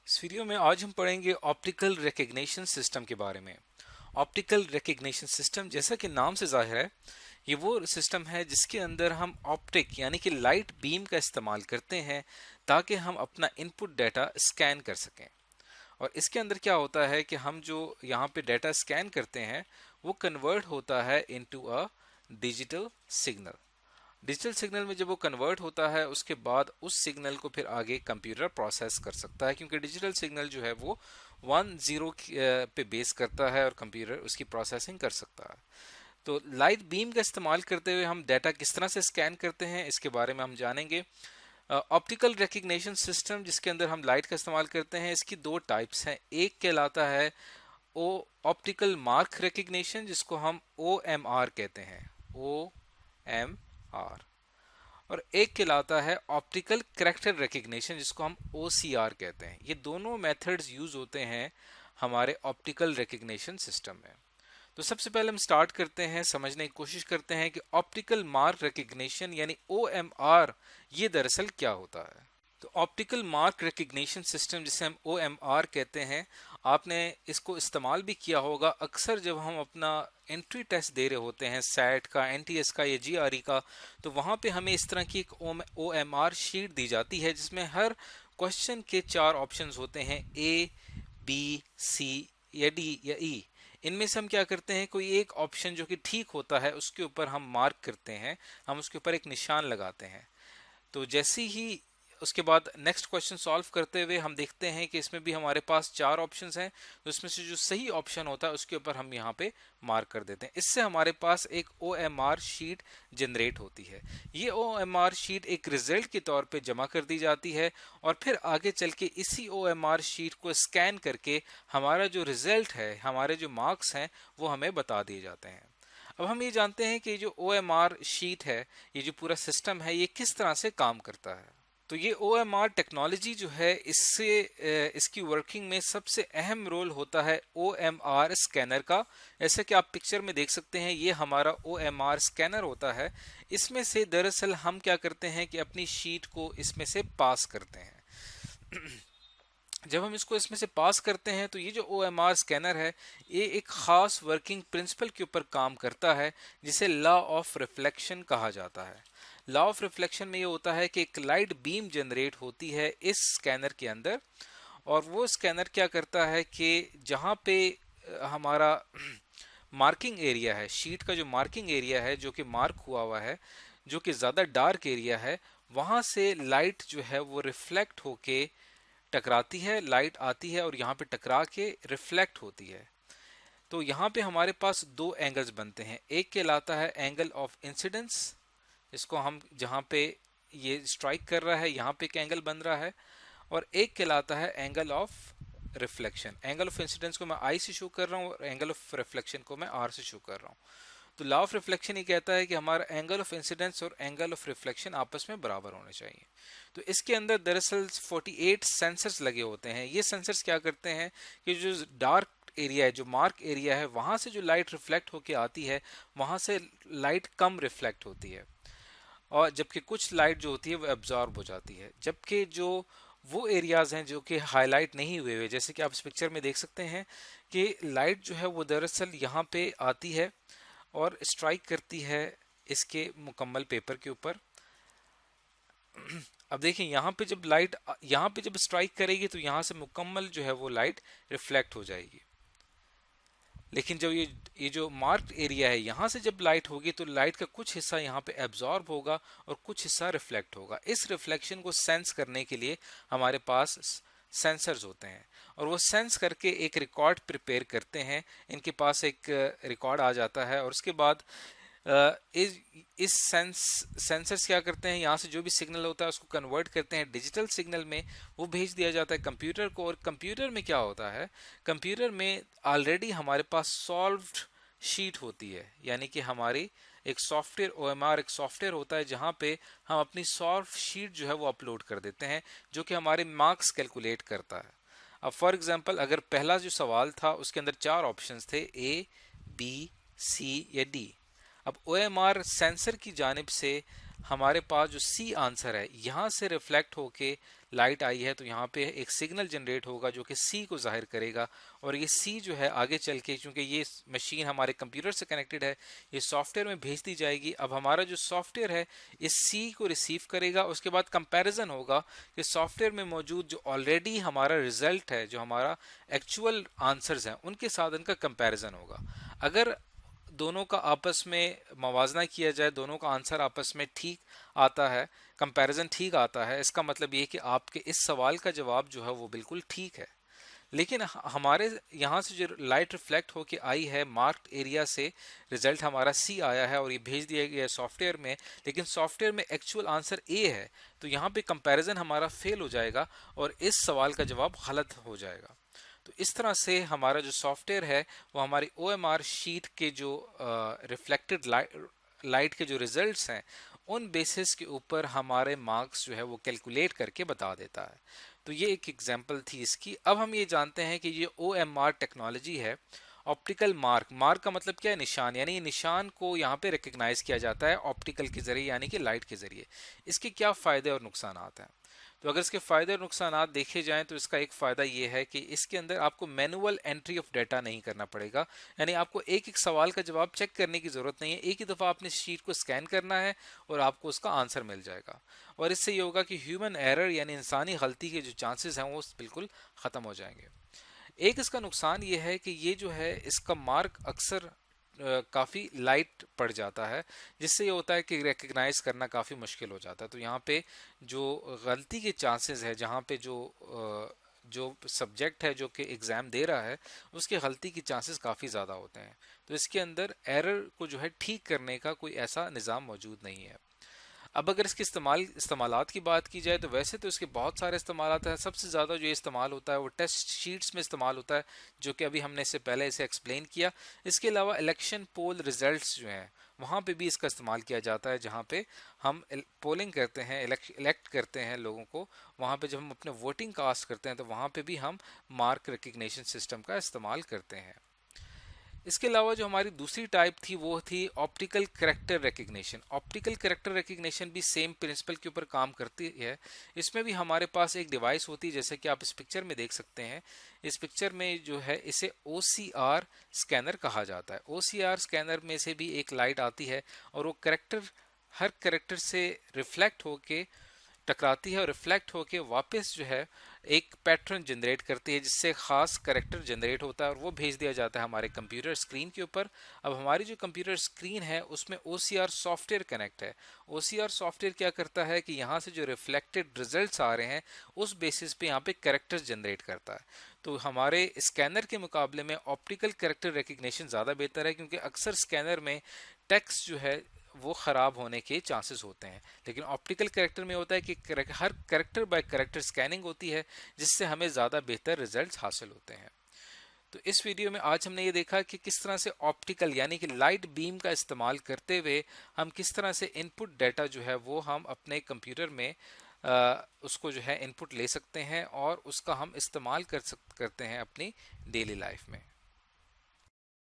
इस वीडियो में आज हम पढ़ेंगे ऑप्टिकल रिकग्निशन सिस्टम के बारे में। ऑप्टिकल रिकग्निशन सिस्टम जैसा कि नाम से जाहिर है, ये वो सिस्टम है जिसके अंदर हम ऑप्टिक यानी कि लाइट बीम का इस्तेमाल करते हैं ताकि हम अपना इनपुट डाटा स्कैन कर सकें। और इसके अंदर क्या होता है कि हम जो यहाँ पे डाटा स्कैन करते हैं वो कन्वर्ट होता है into a digital signal. Digital signal में जब वो कन्वर्ट होता है उसके बाद उस सिग्नल को फिर आगे कंप्यूटर प्रोसेस कर सकता है, क्योंकि डिजिटल सिग्नल जो है वो 1-0 पे बेस करता है और कंप्यूटर उसकी प्रोसेसिंग कर सकता है। तो लाइट बीम का इस्तेमाल करते हुए हम डाटा किस तरह से स्कैन करते हैं इसके बारे में हम जानेंगे। ऑप्टिकल रिकग्निशन सिस्टम जिसके अंदर हम लाइट का इस्तेमाल करते हैं, इसकी दो टाइप्स हैं। एक कहलाता है ओ ऑप्टिकल मार्क रिकग्निशन, जिसको हम OMR कहते हैं, OMR। और एक कहलाता है ऑप्टिकल कैरेक्टर रिकग्निशन, जिसको हम OCR कहते हैं। ये दोनों मेथड्स यूज होते हैं हमारे ऑप्टिकल रिकग्निशन सिस्टम में। तो सबसे पहले हम स्टार्ट करते हैं, समझने की कोशिश करते हैं कि ऑप्टिकल मार्क रिकग्निशन यानी OMR ये दरअसल क्या होता है। तो ऑप्टिकल मार्क रिकग्निशन सिस्टम जिसे हम OMR कहते हैं, आपने इसको इस्तेमाल भी किया होगा अक्सर जब हम अपना एंट्री टेस्ट दे रहे होते हैं, सैट का, NTS का या GRE का। तो वहाँ पे हमें इस तरह की एक OMR शीट दी जाती है जिसमें हर क्वेश्चन के 4 ऑप्शंस होते हैं, A, B, C या D या E। इनमें से हम क्या करते हैं, कोई एक ऑप्शन जो कि ठीक होता है उसके ऊपर हम मार्क करते हैं, हम उसके ऊपर एक निशान लगाते हैं। तो जैसे ही उसके बाद नेक्स्ट क्वेश्चन सॉल्व करते हुए हम देखते हैं कि इसमें भी हमारे पास 4 ऑप्शंस हैं, तो इसमें से जो सही ऑप्शन होता है उसके ऊपर हम यहाँ पे मार्क कर देते हैं। इससे हमारे पास एक OMR शीट जनरेट होती है। ये OMR शीट एक रिजल्ट के तौर पे जमा कर दी जाती है और फिर आगे चल के इसी OMR शीट को स्कैन करके हमारा जो रिजल्ट है, हमारे जो मार्क्स हैं, वो हमें बता दिए जाते हैं। अब हम ये जानते हैं कि जो OMR शीट है, ये जो पूरा सिस्टम है, ये किस तरह से काम करता है। तो ये OMR टेक्नोलॉजी जो है, इसकी वर्किंग में सबसे अहम रोल होता है OMR स्कैनर का। जैसे कि आप पिक्चर में देख सकते हैं, ये हमारा OMR स्कैनर होता है। इसमें से दरअसल हम क्या करते हैं कि अपनी शीट को इसमें से पास करते हैं। जब हम इसको इसमें से पास करते हैं तो ये जो OMR स्कैनर है, ये एक खास वर्किंग प्रिंसिपल के ऊपर काम करता है जिसे लॉ ऑफ रिफ्लेक्शन कहा जाता है। लॉ ऑफ रिफ्लेक्शन में ये होता है कि एक लाइट बीम जनरेट होती है इस स्कैनर के अंदर, और वो स्कैनर क्या करता है कि जहाँ पे हमारा मार्किंग एरिया है, शीट का जो मार्किंग एरिया है जो कि मार्क हुआ है, जो कि ज़्यादा डार्क एरिया है, वहाँ से लाइट जो है वो रिफ्लेक्ट होके टकराती है, लाइट आती है और यहाँ पे टकरा के रिफ्लेक्ट होती है। तो यहाँ पे हमारे पास दो एंगल्स बनते हैं। एक कहलाता है एंगल ऑफ इंसिडेंस, इसको हम जहाँ पे ये स्ट्राइक कर रहा है यहाँ पे एक एंगल बन रहा है, और एक कहलाता है angle of reflection. Angle of incidence को मैं I से शो कर रहा हूँ और एंगल ऑफ रिफ्लेक्शन को मैं R से शो कर रहा हूँ। तो लॉ ऑफ रिफ्लेक्शन ये कहता है कि हमारा एंगल ऑफ इंसिडेंस और एंगल ऑफ रिफ्लेक्शन आपस में बराबर होने चाहिए। तो इसके अंदर दरअसल 48 सेंसर्स लगे होते हैं। ये सेंसर्स क्या करते हैं कि जो डार्क एरिया है, जो मार्क एरिया है, वहाँ से जो लाइट रिफ्लेक्ट होके आती है, वहाँ से लाइट कम रिफ्लेक्ट होती है, और जबकि कुछ लाइट जो होती है वो एब्जॉर्ब हो जाती है। जबकि जो वो एरियाज हैं जो कि हाईलाइट नहीं हुए हुए, जैसे कि आप इस पिक्चर में देख सकते हैं कि लाइट जो है वो दरअसल यहाँ पे आती है और स्ट्राइक करती है इसके मुकम्मल पेपर के ऊपर। अब देखिए यहाँ पे जब लाइट यहाँ पे जब स्ट्राइक करेगी तो यहाँ से मुकम्मल जो है वो लाइट रिफ्लेक्ट हो जाएगी। लेकिन जब ये जो मार्क्ड एरिया है, यहाँ से जब लाइट होगी तो लाइट का कुछ हिस्सा यहाँ पे एब्जॉर्ब होगा और कुछ हिस्सा रिफ्लेक्ट होगा। इस रिफ्लेक्शन को सेंस करने के लिए हमारे पास सेंसर्स होते हैं और वो सेंस करके एक रिकॉर्ड प्रिपेयर करते हैं। इनके पास एक रिकॉर्ड आ जाता है और उसके बाद इस सेंसर्स क्या करते हैं, यहाँ से जो भी सिग्नल होता है उसको कन्वर्ट करते हैं डिजिटल सिग्नल में, वो भेज दिया जाता है कंप्यूटर को। और कंप्यूटर में क्या होता है, कंप्यूटर में ऑलरेडी हमारे पास सॉल्व्ड शीट होती है, यानी कि हमारी एक सॉफ्टवेयर OMR एक सॉफ्टवेयर होता है जहाँ पे हम अपनी सॉल्व शीट जो है वो अपलोड कर देते हैं, जो कि हमारे मार्क्स कैलकुलेट करता है। अब फॉर एग्जांपल अगर पहला जो सवाल था उसके अंदर 4 ऑप्शंस थे, A, B, C या D। अब OMR सेंसर की जानिब से हमारे पास जो सी आंसर है यहाँ से रिफ्लेक्ट होके लाइट आई है, तो यहाँ पे एक सिग्नल जनरेट होगा जो कि सी को जाहिर करेगा, और ये सी जो है आगे चल के, क्योंकि ये मशीन हमारे कंप्यूटर से कनेक्टेड है, ये सॉफ्टवेयर में भेज दी जाएगी। अब हमारा जो सॉफ्टवेयर है इस सी को रिसीव करेगा, उसके बाद कंपैरिजन होगा कि सॉफ्टवेयर में मौजूद जो ऑलरेडी हमारा रिजल्ट है, जो हमारा एक्चुअल आंसर्स हैं, उनके साथ इनका कंपैरिजन होगा। अगर दोनों का आपस में मवाजना किया जाए, दोनों का आंसर आपस में ठीक आता है, कंपैरिजन ठीक आता है, इसका मतलब ये कि आपके इस सवाल का जवाब जो है वो बिल्कुल ठीक है। लेकिन हमारे यहाँ से जो लाइट रिफ्लेक्ट होके आई है मार्क्ड एरिया से, रिजल्ट हमारा सी आया है और ये भेज दिया गया है सॉफ्टवेयर में, लेकिन सॉफ्टवेयर में एक्चुअल आंसर ए है, तो यहाँ पे कंपैरिजन हमारा फेल हो जाएगा और इस सवाल का जवाब गलत हो जाएगा। तो इस तरह से हमारा जो सॉफ्टवेयर है वो हमारी OMR शीट के जो रिफ्लेक्टेड लाइट के जो रिजल्ट्स हैं उन बेसिस के ऊपर हमारे मार्क्स जो है वो कैलकुलेट करके बता देता है। तो ये एक एग्जांपल थी इसकी। अब हम ये जानते हैं कि ये OMR टेक्नोलॉजी है, ऑप्टिकल मार्क। मार्क का मतलब क्या है? निशान, यानी निशान को यहाँ पे रिकग्नाइज किया जाता है ऑप्टिकल के जरिए, यानी कि लाइट के जरिए। इसके क्या फायदे और नुकसान हैं? तो अगर इसके फायदे और नुकसान देखे जाएं तो इसका एक फायदा ये है कि इसके अंदर आपको मैनुअल एंट्री ऑफ डाटा नहीं करना पड़ेगा, यानी आपको एक एक सवाल का जवाब चेक करने की जरूरत नहीं है। एक ही दफा आपने शीट को स्कैन करना है और आपको उसका आंसर मिल जाएगा। और इससे ये होगा कि ह्यूमन एरर यानी इंसानी गलती के जो चांसेस हैं वो बिल्कुल खत्म हो जाएंगे। एक इसका नुकसान ये है कि ये जो है इसका मार्क अक्सर काफ़ी लाइट पड़ जाता है, जिससे ये होता है कि रिकग्नाइज करना काफ़ी मुश्किल हो जाता है। तो यहाँ पे जो गलती के चांसेस है, जहाँ पे जो सब्जेक्ट है जो कि एग्ज़ाम दे रहा है उसके गलती की चांसेस काफ़ी ज़्यादा होते हैं। तो इसके अंदर एरर को जो है ठीक करने का कोई ऐसा निज़ाम मौजूद नहीं है। अब अगर इसके इस्तेमालात की बात की जाए तो वैसे तो इसके बहुत सारे इस्तेमालात हैं। सबसे ज़्यादा जो इस्तेमाल होता है वो टेस्ट शीट्स में इस्तेमाल होता है, जो कि अभी हमने इससे पहले इसे एक्सप्लेन किया। इसके अलावा इलेक्शन पोल रिजल्ट्स जो हैं वहाँ पे भी इसका इस्तेमाल किया जाता है, जहाँ पे हम पोलिंग करते हैं, इलेक्ट करते हैं लोगों को। वहाँ पे जब हम अपने वोटिंग कास्ट करते हैं तो वहाँ पे भी हम मार्क रिकग्निशन सिस्टम का इस्तेमाल करते हैं। इसके अलावा जो हमारी दूसरी टाइप थी वो थी optical character recognition. Optical character recognition भी सेम प्रिंसिपल के ऊपर काम करती है। इसमें भी हमारे पास एक डिवाइस होती है, जैसे कि आप इस पिक्चर में देख सकते हैं। इस पिक्चर में जो है इसे OCR स्कैनर कहा जाता है। OCR स्कैनर में से भी एक लाइट आती है और वो हर कैरेक्टर से रिफ्लेक्ट होके टकराती है और रिफ्लेक्ट होके वापस जो है एक पैटर्न जनरेट करती है, जिससे खास कैरेक्टर जनरेट होता है और वो भेज दिया जाता है हमारे कंप्यूटर स्क्रीन के ऊपर। अब हमारी जो कंप्यूटर स्क्रीन है उसमें OCR सॉफ्टवेयर कनेक्ट है। OCR सॉफ्टवेयर क्या करता है कि यहाँ से जो रिफ्लेक्टेड रिजल्ट्स आ रहे हैं उस बेसिस पे यहाँ पे कैरेक्टर्स जनरेट करता है। तो हमारे स्कैनर के मुकाबले में ऑप्टिकल कैरेक्टर रिकग्निशन ज़्यादा बेहतर है, क्योंकि अक्सर स्कैनर में टेक्स्ट जो है वो ख़राब होने के चांसेस होते हैं। लेकिन ऑप्टिकल कैरेक्टर में होता है कि हर कैरेक्टर बाय कैरेक्टर स्कैनिंग होती है, जिससे हमें ज़्यादा बेहतर रिजल्ट्स हासिल होते हैं। तो इस वीडियो में आज हमने ये देखा कि किस तरह से ऑप्टिकल यानी कि लाइट बीम का इस्तेमाल करते हुए हम किस तरह से इनपुट डाटा जो है वो हम अपने कंप्यूटर में उसको जो है इनपुट ले सकते हैं और उसका हम इस्तेमाल करते हैं अपनी डेली लाइफ में।